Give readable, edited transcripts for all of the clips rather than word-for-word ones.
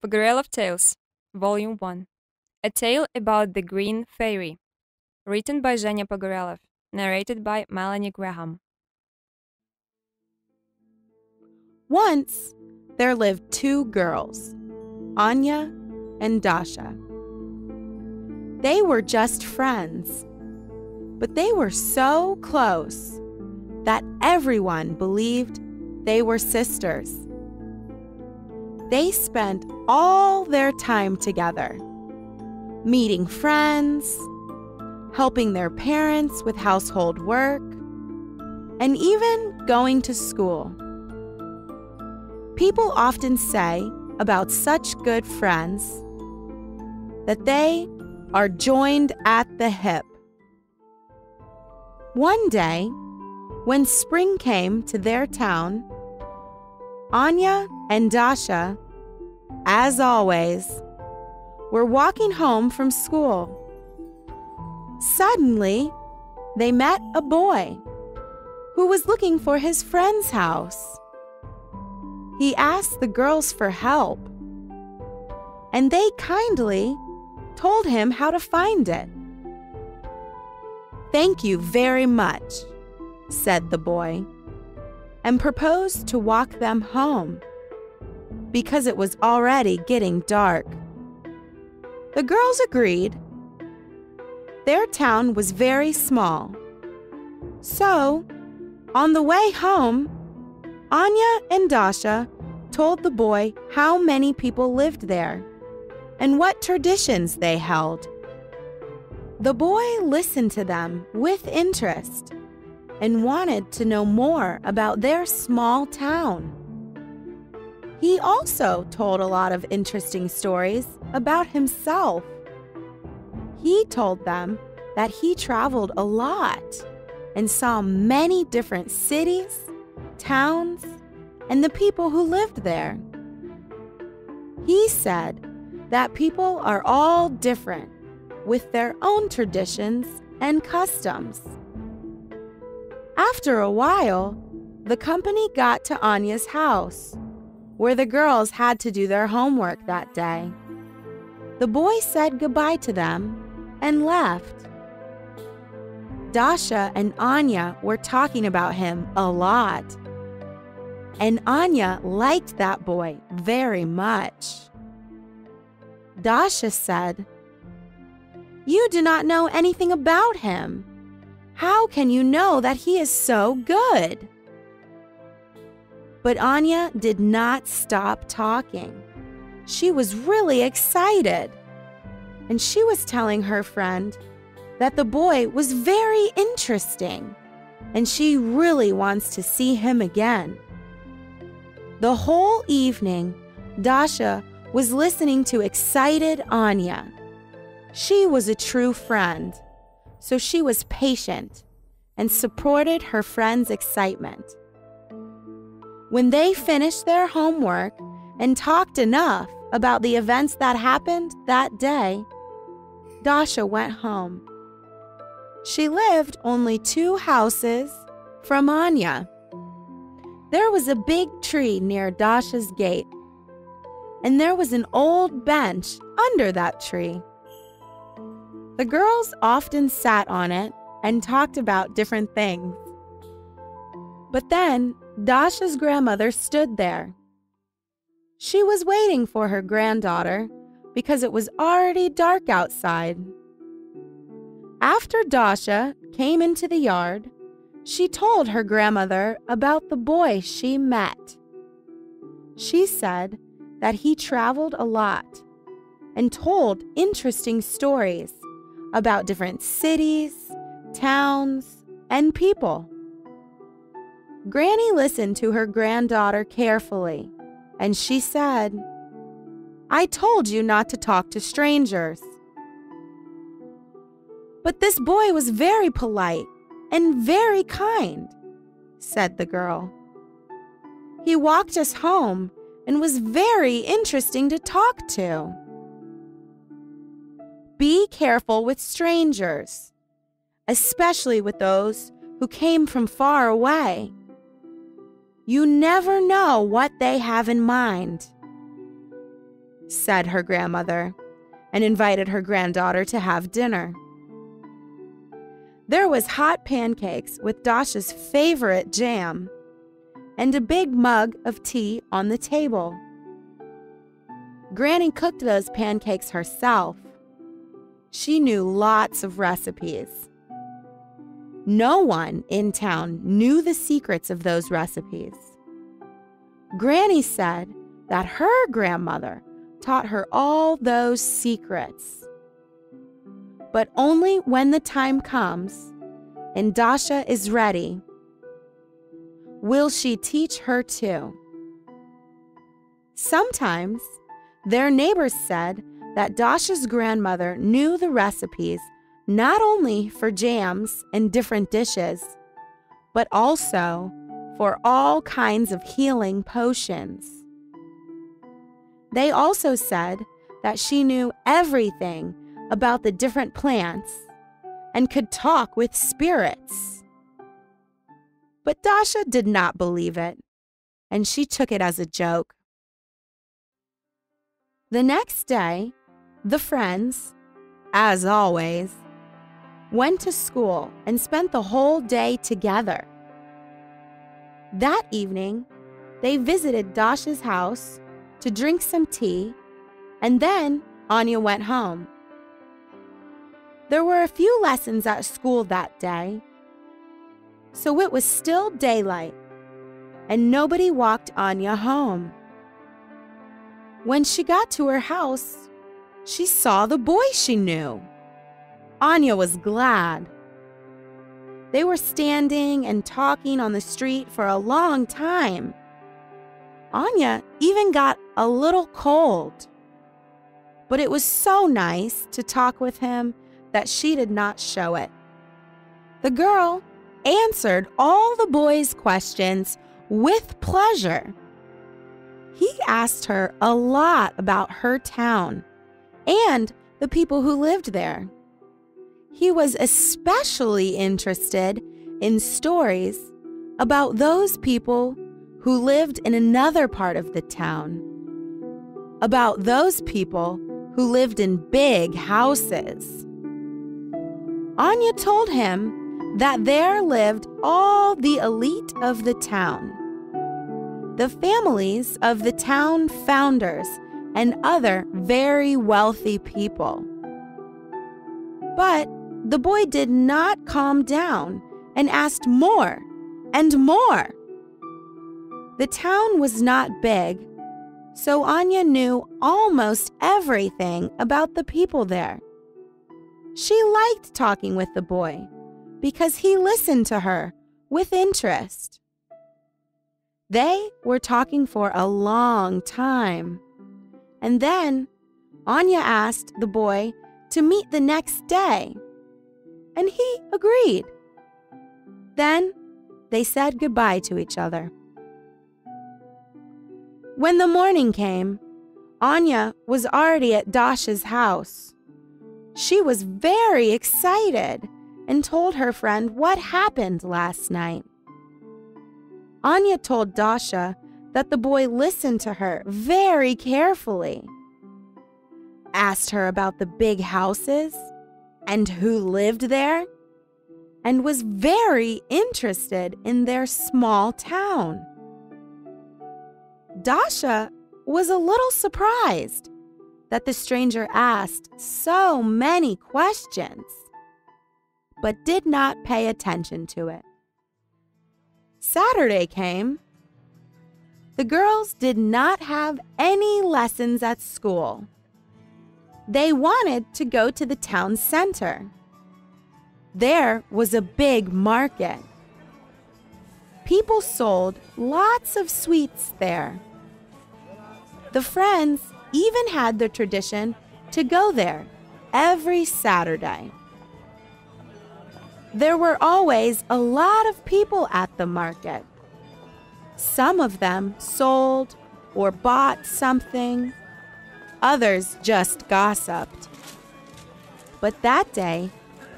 Pogorelov Tales, Volume 1. A Tale About the Green Fairy. Written by Zhenya Pogorelov. Narrated by Melanie Graham. Once, there lived two girls, Anya and Dasha. They were just friends, but they were so close that everyone believed they were sisters. They spent all their time together, meeting friends, helping their parents with household work, and even going to school. People often say about such good friends that they are joined at the hip. One day, when spring came to their town, Anya and Dasha, as always, were walking home from school. Suddenly, they met a boy who was looking for his friend's house. He asked the girls for help, and they kindly told him how to find it. "Thank you very much," said the boy, and proposed to walk them home because it was already getting dark. The girls agreed. Their town was very small. So, on the way home, Anya and Dasha told the boy how many people lived there and what traditions they held. The boy listened to them with interest and wanted to know more about their small town. He also told a lot of interesting stories about himself. He told them that he traveled a lot and saw many different cities, towns, and the people who lived there. He said that people are all different with their own traditions and customs. After a while, the company got to Anya's house, where the girls had to do their homework that day. The boy said goodbye to them and left. Dasha and Anya were talking about him a lot, and Anya liked that boy very much. Dasha said, "You do not know anything about him. How can you know that he is so good?" But Anya did not stop talking. She was really excited, and she was telling her friend that the boy was very interesting, and she really wants to see him again. The whole evening, Dasha was listening to excited Anya. She was a true friend, so she was patient and supported her friend's excitement. When they finished their homework and talked enough about the events that happened that day, Dasha went home. She lived only 2 houses from Anya. There was a big tree near Dasha's gate, and there was an old bench under that tree. The girls often sat on it and talked about different things. But then Dasha's grandmother stood there. She was waiting for her granddaughter because it was already dark outside. After Dasha came into the yard, she told her grandmother about the boy she met. She said that he traveled a lot and told interesting stories about different cities, towns, and people. Granny listened to her granddaughter carefully, and she said, "I told you not to talk to strangers." "But this boy was very polite and very kind," said the girl. "He walked us home and was very interesting to talk to." Be careful with strangers, especially with those who came from far away. You never know what they have in mind. said her grandmother, and invited her granddaughter to have dinner. There was hot pancakes with Dasha's favorite jam and a big mug of tea on the table. Granny cooked those pancakes herself. She knew lots of recipes. No one in town knew the secrets of those recipes. Granny said that her grandmother taught her all those secrets. But only when the time comes and Dasha is ready will she teach her too. Sometimes their neighbors said that Dasha's grandmother knew the recipes not only for jams and different dishes, but also for all kinds of healing potions. They also said that she knew everything about the different plants and could talk with spirits. But Dasha did not believe it, and she took it as a joke. The next day, the friends, as always, went to school and spent the whole day together. That evening, they visited Dasha's house to drink some tea, and then Anya went home. There were a few lessons at school that day, so it was still daylight, and nobody walked Anya home. When she got to her house, she saw the boy she knew. Anya was glad. They were standing and talking on the street for a long time. Anya even got a little cold. But it was so nice to talk with him that she did not show it. The girl answered all the boy's questions with pleasure. He asked her a lot about her town and the people who lived there. He was especially interested in stories about those people who lived in another part of the town, about those people who lived in big houses. Anya told him that there lived all the elite of the town, the families of the town founders and other very wealthy people. But the boy did not calm down and asked more and more. The town was not big, so Anya knew almost everything about the people there. She liked talking with the boy because he listened to her with interest. They were talking for a long time, and then Anya asked the boy to meet the next day, and he agreed. Then they said goodbye to each other. When the morning came, Anya was already at Dasha's house. She was very excited and told her friend what happened last night. Anya told Dasha that the boy listened to her very carefully, asked her about the big houses and who lived there, and was very interested in their small town. Dasha was a little surprised that the stranger asked so many questions, but did not pay attention to it. Saturday came. The girls did not have any lessons at school. They wanted to go to the town center. There was a big market. People sold lots of sweets there. The friends even had the tradition to go there every Saturday. There were always a lot of people at the market. Some of them sold or bought something. Others just gossiped. But that day,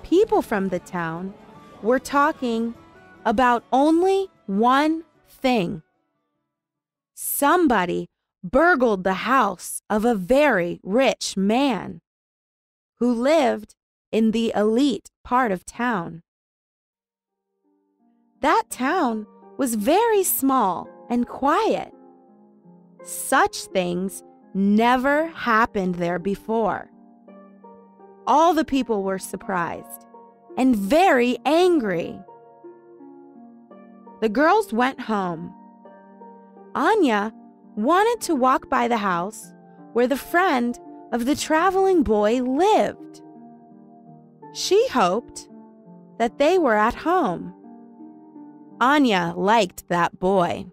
people from the town were talking about only one thing. Somebody burgled the house of a very rich man who lived in the elite part of town. That town was very small and quiet. Such things never happened there before. All the people were surprised and very angry. The girls went home. Anya wanted to walk by the house where the friend of the traveling boy lived. She hoped that they were at home. Anya liked that boy.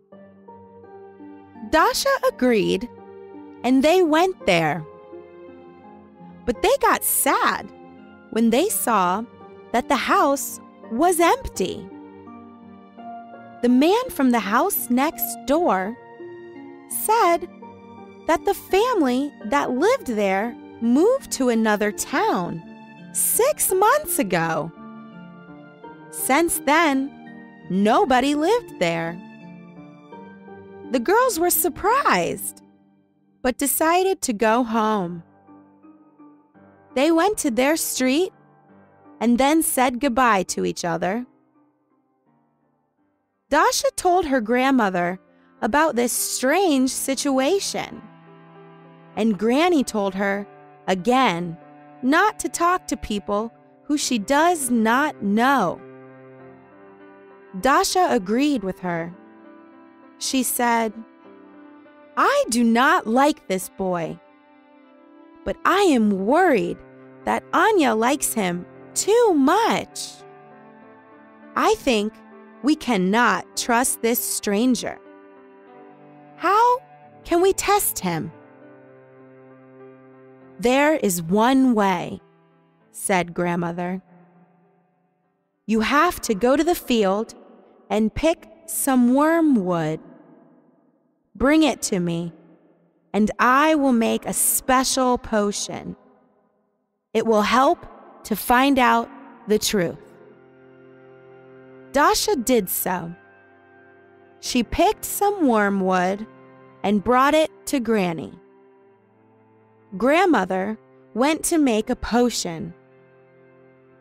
Dasha agreed, and they went there. But they got sad when they saw that the house was empty. The man from the house next door said that the family that lived there moved to another town 6 months ago. Since then, nobody lived there. The girls were surprised, but decided to go home. They went to their street and then said goodbye to each other. Dasha told her grandmother about this strange situation, and Granny told her again not to talk to people who she does not know. Dasha agreed with her. She said, "I do not like this boy, but I am worried that Anya likes him too much. I think we cannot trust this stranger. How can we test him?" "There is one way," said Grandmother. "You have to go to the field and pick some wormwood. Bring it to me, and I will make a special potion. It will help to find out the truth." Dasha did so. She picked some wormwood and brought it to Granny. Grandmother went to make a potion.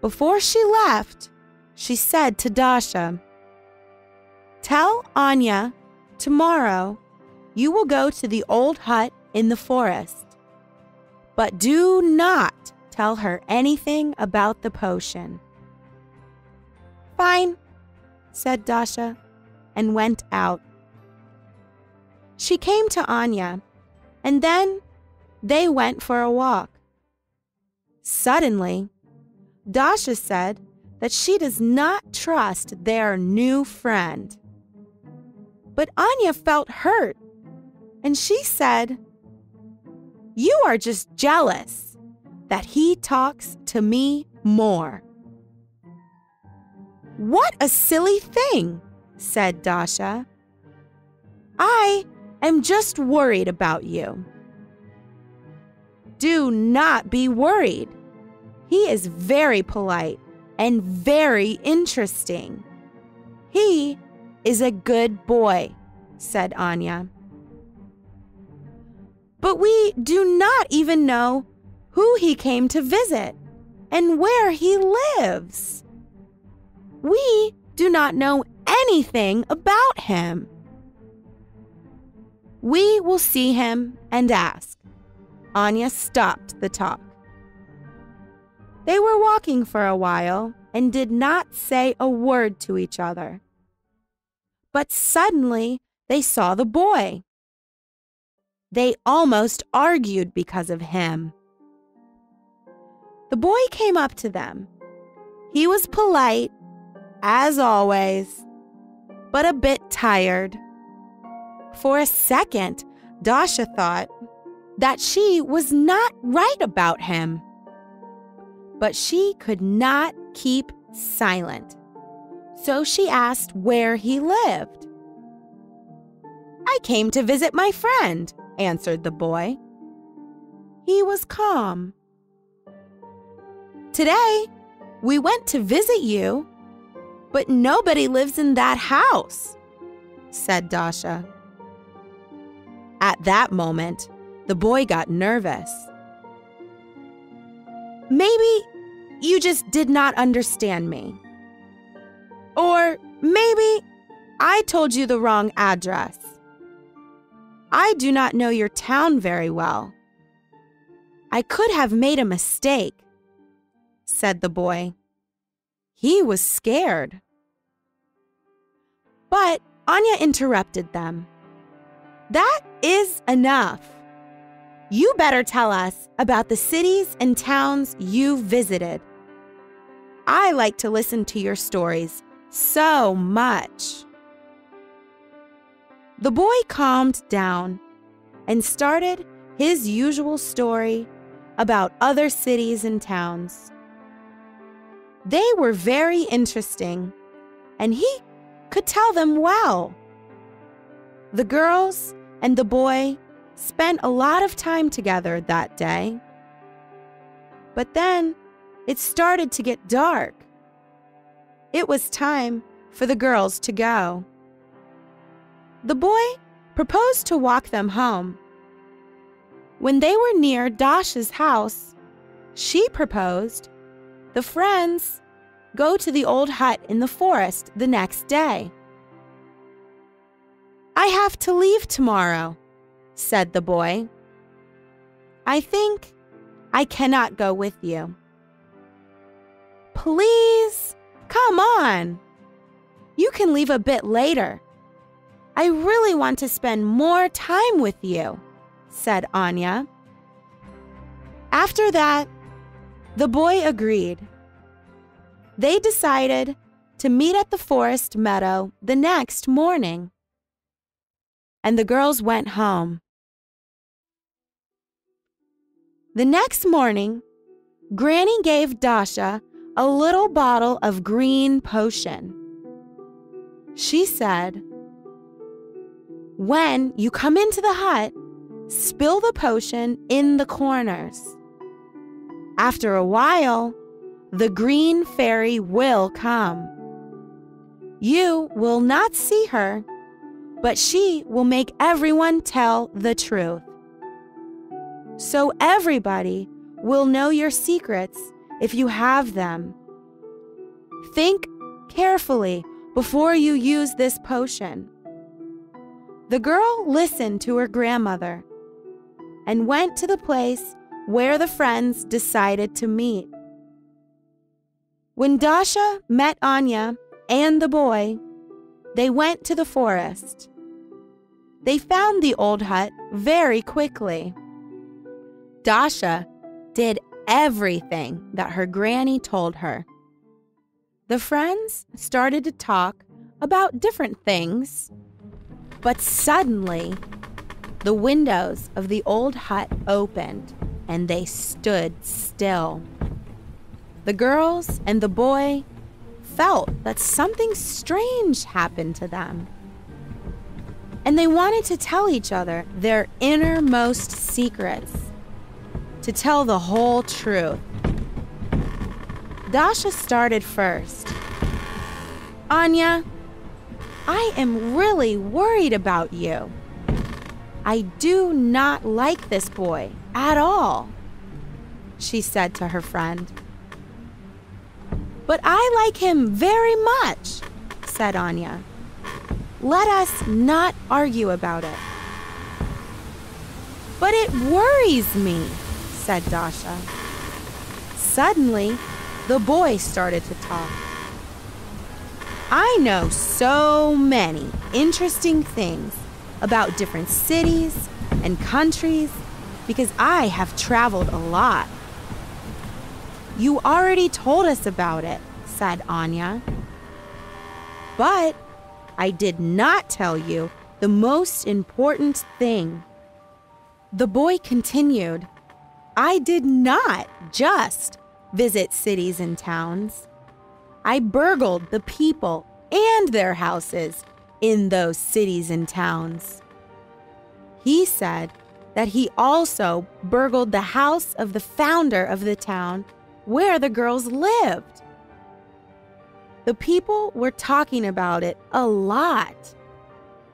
Before she left, she said to Dasha, "Tell Anya tomorrow you will go to the old hut in the forest, but do not tell her anything about the potion." "Fine," said Dasha, and went out. She came to Anya, and then they went for a walk. Suddenly, Dasha said that she does not trust their new friend. But Anya felt hurt, and she said, "You are just jealous that he talks to me more." "What a silly thing," said Dasha. "I am just worried about you." "Do not be worried. He is very polite and very interesting. He is a good boy," said Anya. "But we do not even know who he came to visit and where he lives. We do not know anything about him." "We will see him and ask." Anya stopped the talk. They were walking for a while and did not say a word to each other. But suddenly they saw the boy. They almost argued because of him. The boy came up to them. He was polite, as always, but a bit tired. For a second, Dasha thought that she was not right about him. But she could not keep silent, so she asked where he lived. "I came to visit my friend," answered the boy. He was calm. "Today, we went to visit you, but nobody lives in that house," said Dasha. At that moment, the boy got nervous. Maybe you just did not understand me. Or maybe I told you the wrong address. I do not know your town very well. I could have made a mistake, said the boy. He was scared. But Anya interrupted them. That is enough. You better tell us about the cities and towns you visited. I like to listen to your stories so much. The boy calmed down and started his usual story about other cities and towns. They were very interesting, and he could tell them well. The girls and the boy spent a lot of time together that day. But then it started to get dark. It was time for the girls to go. The boy proposed to walk them home. When they were near Dasha's house, she proposed the friends go to the old hut in the forest the next day. I have to leave tomorrow, said the boy. I think I cannot go with you. Please, come on. You can leave a bit later. I really want to spend more time with you, said Anya. After that, the boy agreed. They decided to meet at the forest meadow the next morning. And the girls went home. The next morning, Granny gave Dasha a little bottle of green potion. She said, when you come into the hut, spill the potion in the corners. After a while, the green fairy will come. You will not see her, but she will make everyone tell the truth. So everybody will know your secrets if you have them. Think carefully before you use this potion. The girl listened to her grandmother and went to the place where the friends decided to meet. When Dasha met Anya and the boy, they went to the forest. They found the old hut very quickly. Dasha did everything that her granny told her. The friends started to talk about different things, but suddenly the windows of the old hut opened and they stood still. The girls and the boy felt that something strange happened to them, and they wanted to tell each other their innermost secrets, to tell the whole truth. Dasha started first. Anya, I am really worried about you. I do not like this boy at all, she said to her friend. But I like him very much, said Anya. Let us not argue about it. But it worries me, said Dasha. Suddenly, the boy started to talk. I know so many interesting things about different cities and countries because I have traveled a lot. You already told us about it, said Anya. But I did not tell you the most important thing. The boy continued. I did not just visit cities and towns. I burgled the people and their houses in those cities and towns. He said that he also burgled the house of the founder of the town where the girls lived. The people were talking about it a lot.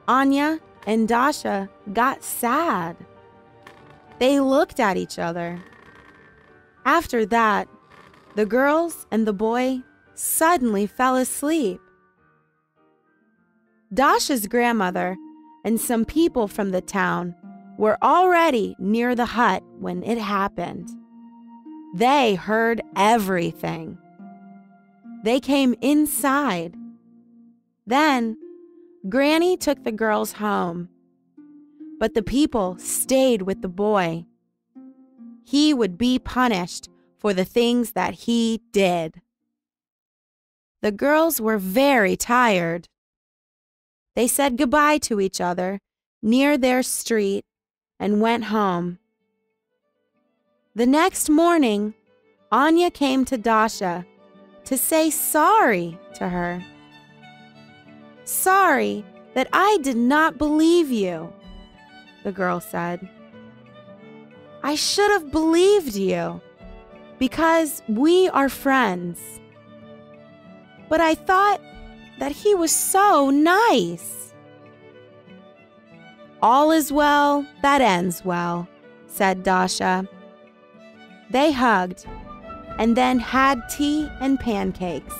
Anya and Dasha got sad. They looked at each other. After that, the girls and the boy suddenly fell asleep. Dasha's grandmother and some people from the town were already near the hut when it happened. They heard everything. They came inside. Then, Granny took the girls home, but the people stayed with the boy. He would be punished for the things that he did. The girls were very tired. They said goodbye to each other near their street and went home. The next morning, Anya came to Dasha to say sorry to her. "Sorry that I did not believe you," the girl said. "I should have believed you because we are friends. But I thought that he was so nice." "All is well that ends well," said Dasha. They hugged and then had tea and pancakes.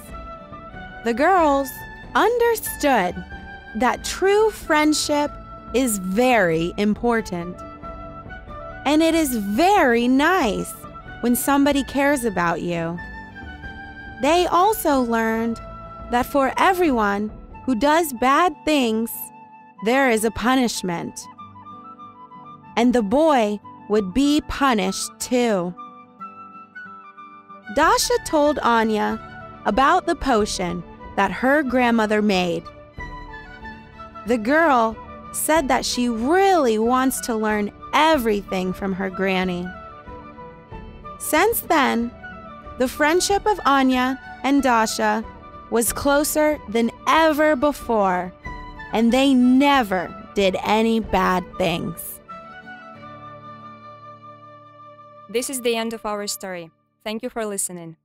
The girls understood that true friendship is very important. And it is very nice when somebody cares about you. They also learned that for everyone who does bad things, there is a punishment. And the boy would be punished too. Dasha told Anya about the potion that her grandmother made. The girl said that she really wants to learn everything from her granny. Since then, the friendship of Anya and Dasha was closer than ever before, and they never did any bad things. This is the end of our story. Thank you for listening.